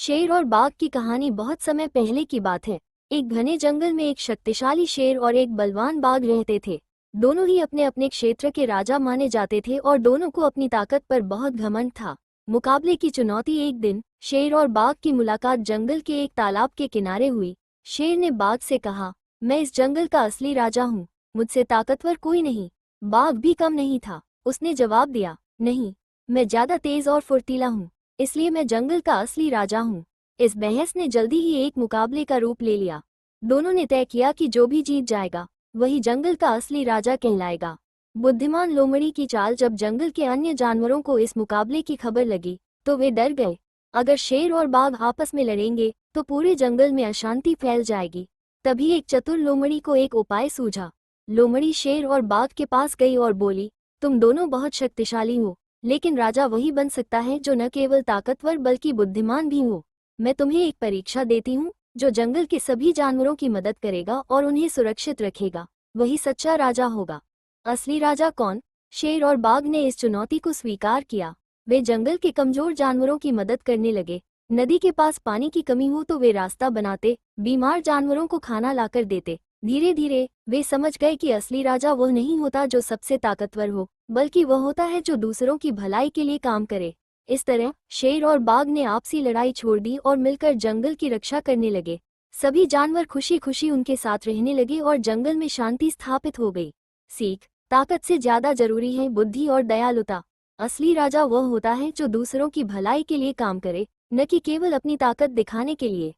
शेर और बाघ की कहानी बहुत समय पहले की बात है। एक घने जंगल में एक शक्तिशाली शेर और एक बलवान बाघ रहते थे। दोनों ही अपने अपने क्षेत्र के राजा माने जाते थे और दोनों को अपनी ताकत पर बहुत घमंड था। मुकाबले की चुनौती। एक दिन शेर और बाघ की मुलाकात जंगल के एक तालाब के किनारे हुई। शेर ने बाघ से कहा, मैं इस जंगल का असली राजा हूँ, मुझसे ताकतवर कोई नहीं। बाघ भी कम नहीं था, उसने जवाब दिया, नहीं, मैं ज्यादा तेज और फुर्तीला हूँ, इसलिए मैं जंगल का असली राजा हूँ। इस बहस ने जल्दी ही एक मुकाबले का रूप ले लिया। दोनों ने तय किया कि जो भी जीत जाएगा वही जंगल का असली राजा कहलाएगा। बुद्धिमान लोमड़ी की चाल। जब जंगल के अन्य जानवरों को इस मुकाबले की खबर लगी तो वे डर गए। अगर शेर और बाघ आपस में लड़ेंगे तो पूरे जंगल में अशांति फैल जाएगी। तभी एक चतुर लोमड़ी को एक उपाय सूझा। लोमड़ी शेर और बाघ के पास गई और बोली, तुम दोनों बहुत शक्तिशाली हो, लेकिन राजा वही बन सकता है जो न केवल ताकतवर बल्कि बुद्धिमान भी हो। मैं तुम्हें एक परीक्षा देती हूँ, जो जंगल के सभी जानवरों की मदद करेगा और उन्हें सुरक्षित रखेगा वही सच्चा राजा होगा। असली राजा कौन? शेर और बाघ ने इस चुनौती को स्वीकार किया। वे जंगल के कमजोर जानवरों की मदद करने लगे। नदी के पास पानी की कमी हो तो वे रास्ता बनाते, बीमार जानवरों को खाना लाकर देते। धीरे धीरे वे समझ गए कि असली राजा वह नहीं होता जो सबसे ताकतवर हो, बल्कि वह होता है जो दूसरों की भलाई के लिए काम करे। इस तरह शेर और बाघ ने आपसी लड़ाई छोड़ दी और मिलकर जंगल की रक्षा करने लगे। सभी जानवर खुशी खुशी उनके साथ रहने लगे और जंगल में शांति स्थापित हो गई। सीख। ताकत से ज्यादा जरूरी है बुद्धि और दयालुता। असली राजा वह होता है जो दूसरों की भलाई के लिए काम करे, न कि केवल अपनी ताकत दिखाने के लिए।